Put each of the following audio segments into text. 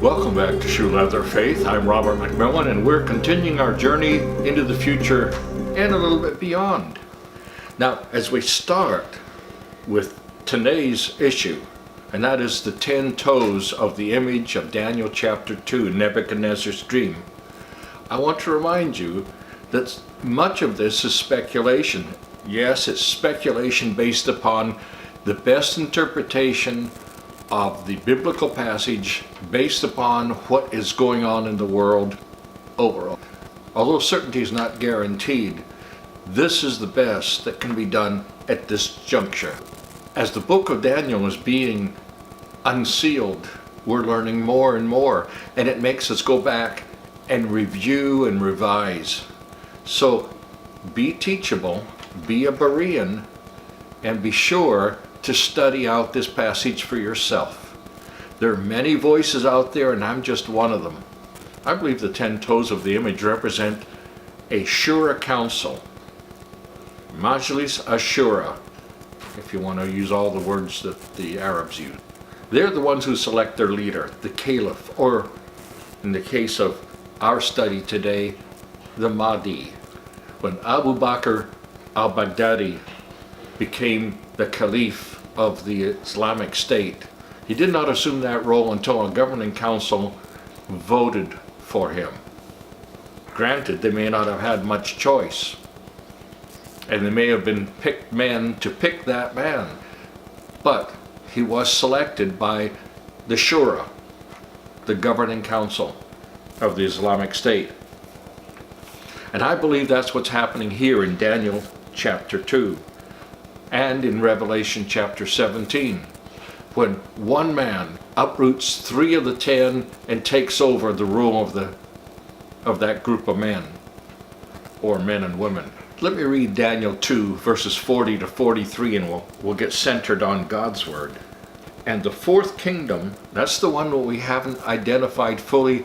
Welcome back to Shoe Leather Faith. I'm Robert McMillan, and we're continuing our journey into the future and a little bit beyond. Now, as we start with today's issue, and that is the 10 toes of the image of Daniel chapter 2, Nebuchadnezzar's dream, I want to remind you that much of this is speculation. Yes, it's speculation based upon the best interpretation of the biblical passage based upon what is going on in the world overall. Although certainty is not guaranteed, this is the best that can be done at this juncture. As the book of Daniel is being unsealed, we're learning more and more, and it makes us go back and review and revise. So be teachable, be a Berean, and be sure to study out this passage for yourself. There are many voices out there, and I'm just one of them. I believe the 10 toes of the image represent a Shura council, Majlis Ashura, if you want to use all the words that the Arabs use. They're the ones who select their leader, the Caliph, or in the case of our study today, the Mahdi. When Abu Bakr al-Baghdadi became the Caliph of the Islamic State, he did not assume that role until a governing council voted for him. Granted, they may not have had much choice, and they may have been picked men to pick that man, but he was selected by the Shura, the governing council of the Islamic State. And I believe that's what's happening here in Daniel chapter 2 and in Revelation chapter 17, when one man uproots 3 of the 10 and takes over the rule of that group of men, or men and women. Let me read Daniel 2 verses 40 to 43, and we'll get centered on God's word. And the 4th kingdom, that's the one that we haven't identified fully,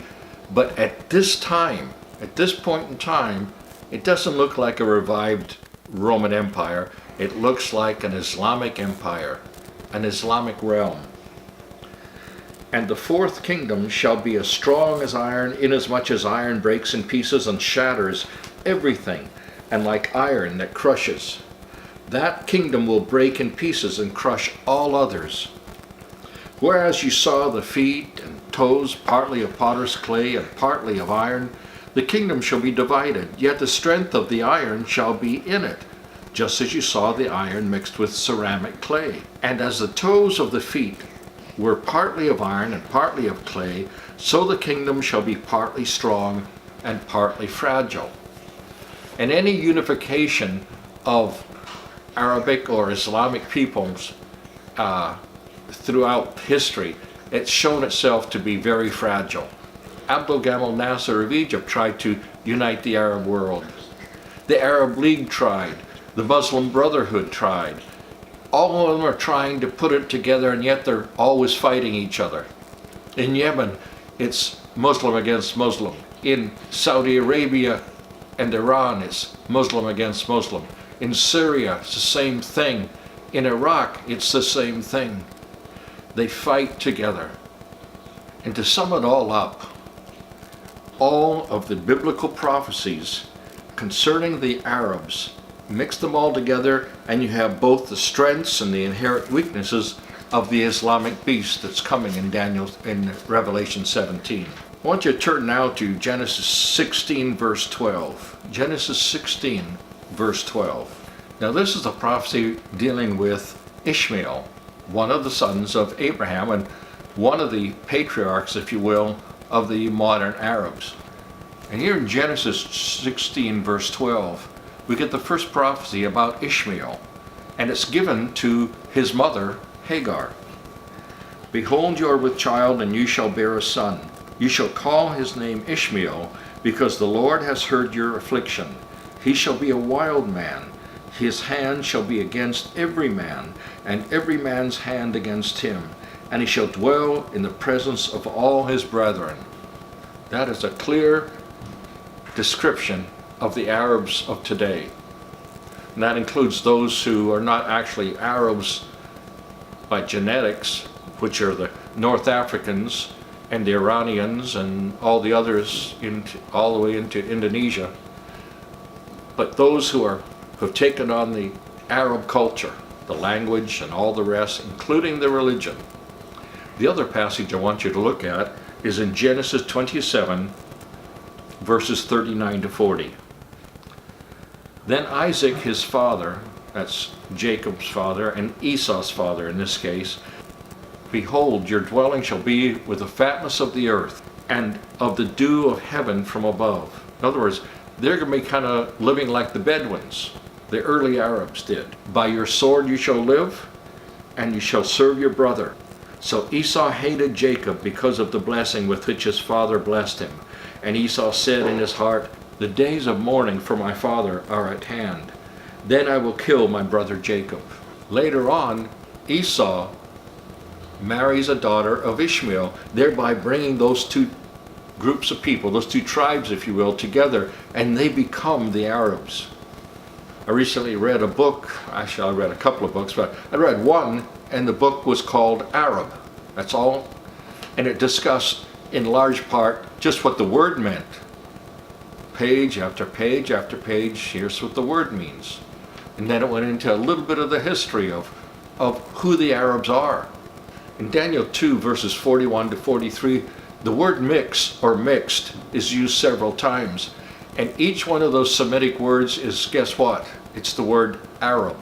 but at this time, at this point in time, it doesn't look like a revived Roman Empire. It looks like an Islamic empire, an Islamic realm. And the 4th kingdom shall be as strong as iron, inasmuch as iron breaks in pieces and shatters everything, and like iron that crushes. That kingdom will break in pieces and crush all others. Whereas you saw the feet and toes partly of potter's clay and partly of iron, the kingdom shall be divided, yet the strength of the iron shall be in it, just as you saw the iron mixed with ceramic clay. And as the toes of the feet were partly of iron and partly of clay, so the kingdom shall be partly strong and partly fragile. And any unification of Arabic or Islamic peoples throughout history, it's shown itself to be very fragile. Abdul Gamal Nasser of Egypt tried to unite the Arab world. The Arab League tried. The Muslim Brotherhood tried. All of them are trying to put it together, and yet they're always fighting each other. In Yemen, it's Muslim against Muslim. In Saudi Arabia and Iran, it's Muslim against Muslim. In Syria, it's the same thing. In Iraq, it's the same thing. They fight together. And to sum it all up, all of the biblical prophecies concerning the Arabs, mix them all together, and you have both the strengths and the inherent weaknesses of the Islamic beast that's coming in Revelation 17. I want you to turn now to Genesis 16 verse 12. Genesis 16 verse 12. Now this is a prophecy dealing with Ishmael, one of the sons of Abraham and one of the patriarchs, if you will, of the modern Arabs. And here in Genesis 16 verse 12, we get the first prophecy about Ishmael, and it's given to his mother, Hagar. Behold, you are with child, and you shall bear a son. You shall call his name Ishmael, because the Lord has heard your affliction. He shall be a wild man. His hand shall be against every man, and every man's hand against him. And he shall dwell in the presence of all his brethren. That is a clear description of the Arabs of today. And that includes those who are not actually Arabs by genetics, which are the North Africans and the Iranians and all the others all the way into Indonesia. But those who have taken on the Arab culture, the language and all the rest, including the religion. The other passage I want you to look at is in Genesis 27, verses 39 to 40. Then Isaac, his father, that's Jacob's father, and Esau's father in this case, behold, your dwelling shall be with the fatness of the earth, and of the dew of heaven from above. In other words, they're going to be kind of living like the Bedouins, the early Arabs did. By your sword you shall live, and you shall serve your brother. So Esau hated Jacob because of the blessing with which his father blessed him. And Esau said in his heart, the days of mourning for my father are at hand. Then I will kill my brother Jacob. Later on, Esau marries a daughter of Ishmael, thereby bringing those two groups of people, those two tribes, if you will, together, and they become the Arabs. I recently read a book, actually I read a couple of books, but I read one, and the book was called Arab. That's all. And it discussed, in large part, just what the word meant. Page after page after page, here's what the word means. And then it went into a little bit of the history of who the Arabs are. In Daniel 2, verses 41 to 43, the word mix or mixed is used several times. And each one of those Semitic words is, guess what? It's the word Arab.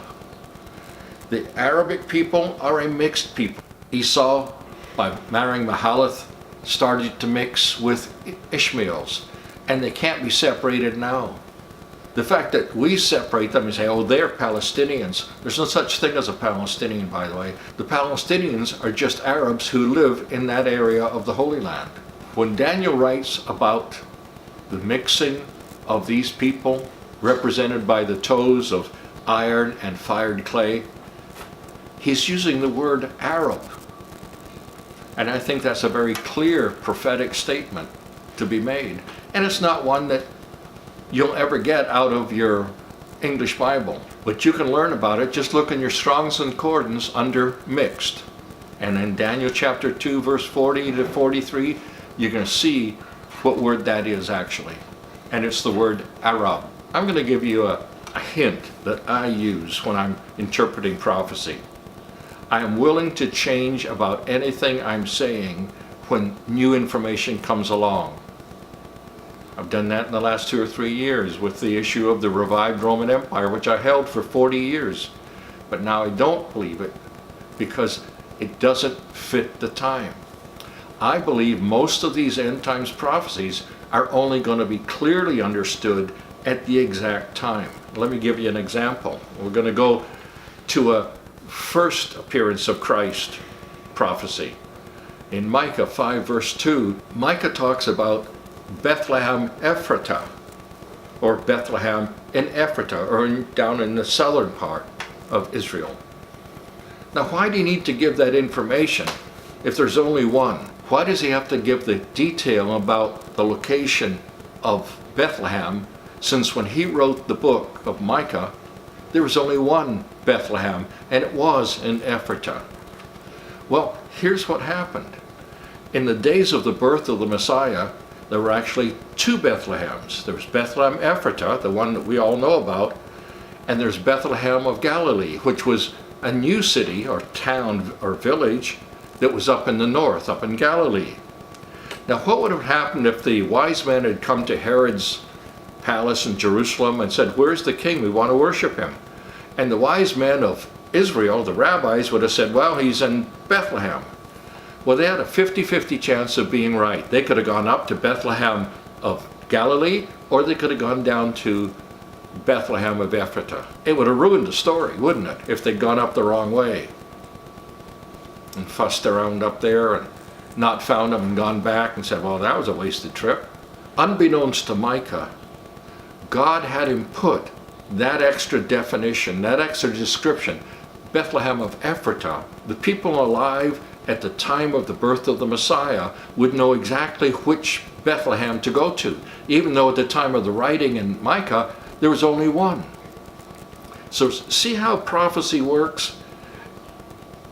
The Arabic people are a mixed people. Esau, by marrying Mahalath, started to mix with Ishmaels, and they can't be separated now. The fact that we separate them and say, oh, they're Palestinians. There's no such thing as a Palestinian, by the way. The Palestinians are just Arabs who live in that area of the Holy Land. When Daniel writes about the mixing of these people, represented by the toes of iron and fired clay, he's using the word Arab. And I think that's a very clear prophetic statement to be made. And it's not one that you'll ever get out of your English Bible. But you can learn about it. Just look in your Strong's Concordance under mixed. And in Daniel chapter 2, verse 40 to 43, you're going to see what word that is actually. And it's the word Arab. I'm going to give you a hint that I use when I'm interpreting prophecy. I am willing to change about anything I'm saying when new information comes along. I've done that in the last 2 or 3 years with the issue of the revived Roman Empire, which I held for 40 years. But now I don't believe it because it doesn't fit the time. I believe most of these end times prophecies are only going to be clearly understood at the exact time. Let me give you an example. We're going to go to a first appearance of Christ prophecy. In Micah 5 verse 2, Micah talks about Bethlehem Ephratah, or Bethlehem in Ephratah, or down in the southern part of Israel. Now why do you need to give that information if there's only one? Why does he have to give the detail about the location of Bethlehem, since when he wrote the book of Micah, there was only one Bethlehem, and it was in Ephratah? Well, here's what happened. In the days of the birth of the Messiah, there were actually 2 Bethlehems. There was Bethlehem Ephratah, the one that we all know about, and there's Bethlehem of Galilee, which was a new city or town or village that was up in the north, up in Galilee. Now what would have happened if the wise men had come to Herod's palace in Jerusalem and said, where's the king? We want to worship him. And the wise men of Israel, the rabbis, would have said, well, he's in Bethlehem. Well, they had a 50-50 chance of being right. They could have gone up to Bethlehem of Galilee, or they could have gone down to Bethlehem of Ephratah. It would have ruined the story, wouldn't it, if they'd gone up the wrong way and fussed around up there and not found them and gone back and said, well, that was a wasted trip. Unbeknownst to Micah, God had him put that extra definition, that extra description, Bethlehem of Ephratah. The people alive at the time of the birth of the Messiah would know exactly which Bethlehem to go to, even though at the time of the writing in Micah, there was only one. So see how prophecy works?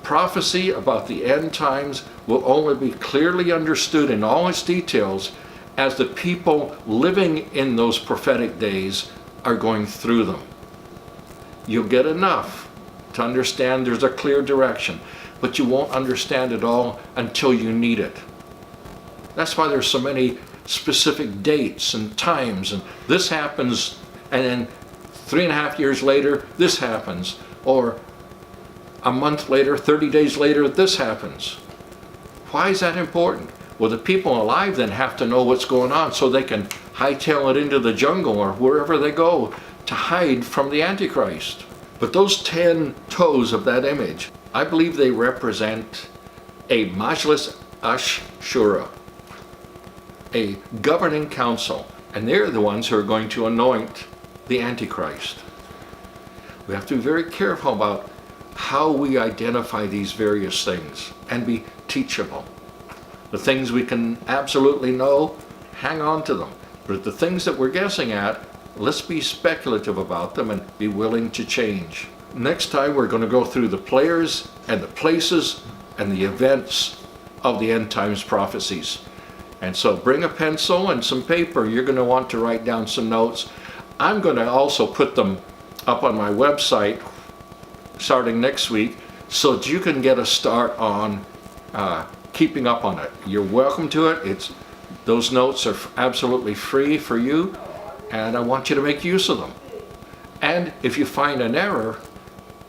Prophecy about the end times will only be clearly understood in all its details as the people living in those prophetic days are going through them. You'll get enough to understand there's a clear direction, but you won't understand it all until you need it. That's why there's so many specific dates and times, and this happens, and then 3.5 years later, this happens, or a month later, 30 days later, this happens. Why is that important? Well, the people alive then have to know what's going on so they can hightail it into the jungle or wherever they go to hide from the Antichrist. But those 10 toes of that image, I believe they represent a Majlis Ashura, a governing council, and they're the ones who are going to anoint the Antichrist. We have to be very careful about how we identify these various things and be teachable. The things we can absolutely know, hang on to them. But the things that we're guessing at, let's be speculative about them and be willing to change. Next time we're going to go through the players and the places and the events of the end times prophecies. And so bring a pencil and some paper. You're going to want to write down some notes. I'm going to also put them up on my website starting next week so that you can get a start on keeping up on it. You're welcome to it. Those notes are absolutely free for you, and I want you to make use of them. And if you find an error,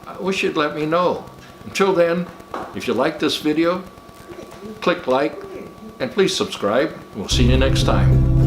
I wish you'd let me know. Until then, if you like this video, click like, and please subscribe. We'll see you next time.